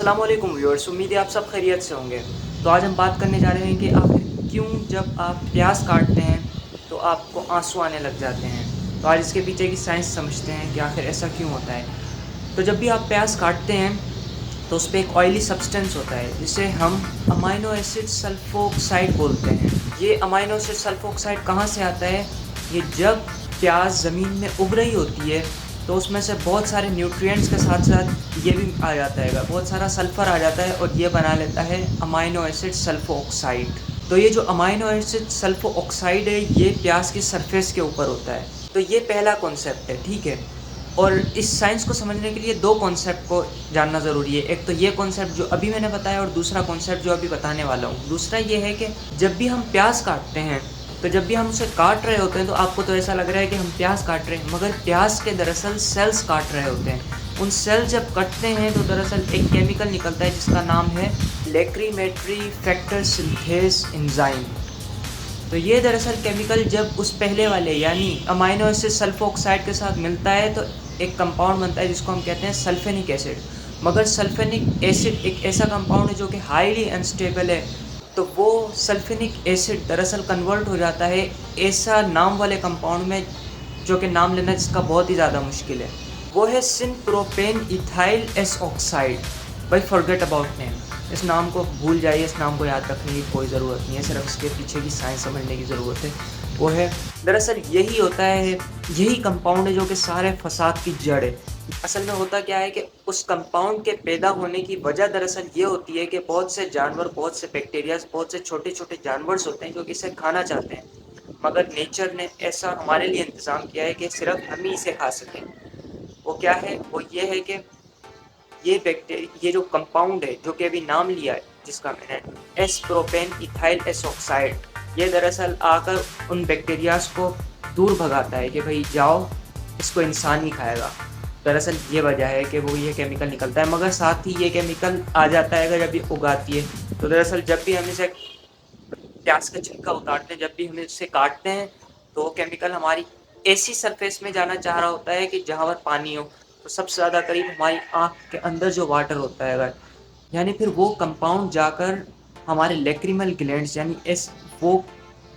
अस्सलाम वालेकुम व्यूअर्स, उम्मीद है आप सब खैरियत से होंगे। तो आज हम बात करने जा रहे हैं कि आखिर क्यों जब आप प्याज काटते हैं तो आपको आंसू आने लग जाते हैं। तो आज इसके पीछे की साइंस समझते हैं कि आखिर ऐसा क्यों होता है। तो जब भी आप प्याज काटते हैं तो उस पर एक ऑयली सब्सटेंस होता है जिसे हम अमाइनो एसिड सल्फोक्साइड बोलते हैं। ये अमाइनो एसिड सल्फोक्साइड कहाँ से आता है? ये जब प्याज ज़मीन में उग रही होती है तो उसमें से बहुत सारे न्यूट्रिएंट्स के साथ साथ ये भी आ जाता है, बहुत सारा सल्फ़र आ जाता है और ये बना लेता है अमाइनो एसिड सल्फोक्साइड। तो ये जो अमाइनो एसिड सल्फोक्साइड है ये प्याज की सरफेस के ऊपर होता है। तो ये पहला कॉन्सेप्ट है, ठीक है। और इस साइंस को समझने के लिए दो कॉन्सेप्ट को जानना ज़रूरी है। एक तो ये कॉन्सेप्ट जो अभी मैंने बताया और दूसरा कॉन्सेप्ट जो अभी बताने वाला हूँ। दूसरा ये है कि जब भी हम प्याज काटते हैं तो जब भी हम उसे काट रहे होते हैं तो आपको तो ऐसा लग रहा है कि हम प्याज काट रहे हैं, मगर प्याज के दरअसल सेल्स काट रहे होते हैं। उन सेल्स जब कटते हैं तो दरअसल एक केमिकल निकलता है जिसका नाम है लैक्रीमेटरी फैक्टर सिंथेस एंजाइम। तो ये दरअसल केमिकल जब उस पहले वाले यानी अमाइनो एसिड सल्फोक्साइड के साथ मिलता है तो एक कंपाउंड बनता है जिसको हम कहते हैं सल्फेनिक एसिड। मगर सल्फेनिक एसिड एक ऐसा कंपाउंड है जो कि हाईली अनस्टेबल है। तो वो सल्फेनिक एसिड दरअसल कन्वर्ट हो जाता है ऐसा नाम वाले कंपाउंड में जो कि नाम लेना जिसका बहुत ही ज़्यादा मुश्किल है। वो है सिन प्रोपेन इथाइल एस ऑक्साइड। भाई फॉरगेट अबाउट नेम, इस नाम को भूल जाइए, इस नाम को याद रखने की कोई ज़रूरत नहीं है, सिर्फ इसके पीछे की साइंस समझने की ज़रूरत है। वो है दरअसल यही होता है, यही कंपाउंड है जो कि सारे फसाद की जड़ है। असल में होता क्या है कि उस कंपाउंड के पैदा होने की वजह दरअसल ये होती है कि बहुत से जानवर, बहुत से बैक्टीरियाज, बहुत से छोटे छोटे जानवर्स होते हैं जो कि इसे खाना चाहते हैं, मगर नेचर ने ऐसा हमारे लिए इंतज़ाम किया है कि सिर्फ हम ही इसे खा सकें। वो क्या है? वो ये है कि ये जो कंपाउंड है जो कि अभी नाम लिया है जिसका मैंने, S propane ethyl S oxide, ये दरअसल आकर उन बैक्टीरियाज को दूर भगाता है कि भाई जाओ, इसको इंसान ही खाएगा। दरअसल ये वजह है कि वो ये केमिकल निकलता है, मगर साथ ही ये केमिकल आ जाता है अगर जब ये उगाती है। तो दरअसल जब भी हम इसे प्याज का छिलका उतारते हैं, जब भी हम इसे काटते हैं, तो वो केमिकल हमारी ऐसी सरफेस में जाना चाह रहा होता है कि जहाँ पर पानी हो। तो सबसे ज़्यादा करीब हमारी आँख के अंदर जो वाटर होता है अगर, यानी फिर वो कंपाउंड जाकर हमारे लैक्रिमल ग्लैंड्स यानी वो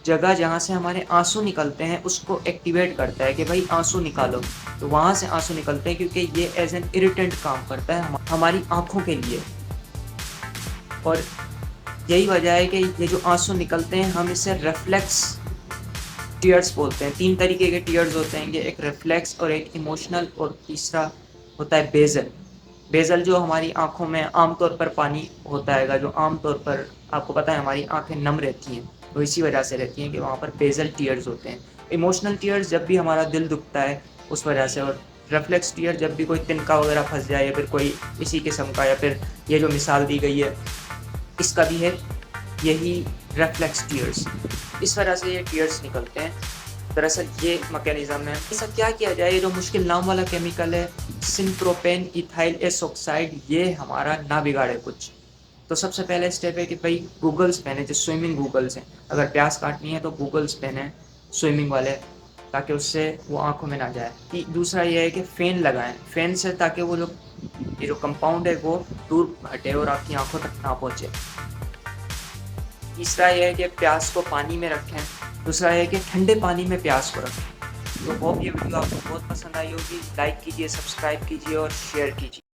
जगह जहाँ से हमारे आंसू निकलते हैं उसको एक्टिवेट करता है कि भाई आंसू निकालो। तो वहाँ से आंसू निकलते हैं क्योंकि ये एज एन इरिटेंट काम करता है हमारी आँखों के लिए। और यही वजह है कि ये जो आंसू निकलते हैं हम इसे रिफ्लेक्स टीयर्स बोलते हैं। 3 तरीके के टीयर्स होते हैं, ये एक रिफ्लेक्स और एक इमोशनल और तीसरा होता है बेजल। बेजल जो हमारी आंखों में आमतौर पर पानी होता है, जो आमतौर पर आपको पता है हमारी आंखें नम रहती हैं, तो इसी वजह से रहती हैं कि वहाँ पर बेजल टीयर्स होते हैं। इमोशनल टीयर्स जब भी हमारा दिल दुखता है उस वजह से, और रिफ्लेक्स टीयर जब भी कोई तिनका वगैरह फंस जाए या फिर कोई इसी किस्म का, या फिर ये जो मिसाल दी गई है इसका भी है यही रिफ्लेक्स टीयर्स। इस वजह से ये टीयर्स निकलते हैं। दरअसल ये मैकेनिज़्म है। ऐसा क्या किया जाए, ये जो मुश्किल नाम वाला केमिकल है सिनप्रोपेन इथाइल एस ऑक्साइड, ये हमारा ना बिगाड़े कुछ। तो सबसे पहले स्टेप है कि भाई गूगल्स पहने, जो स्विमिंग गूगल्स हैं। अगर प्यास काटनी है तो गूगल्स पहने स्विमिंग वाले, ताकि उससे वो आंखों में ना जाए। दूसरा ये है कि फ़ैन लगाएं, फ़ैन से ताकि वो ये जो कंपाउंड है वो दूर हटे और आपकी आंखों तक ना पहुँचे। तीसरा ये है कि प्याज को पानी में रखें। दूसरा है कि ठंडे पानी में प्याज को रखें। तो होप ये वीडियो आपको बहुत पसंद आई होगी। लाइक कीजिए, सब्सक्राइब कीजिए और शेयर कीजिए।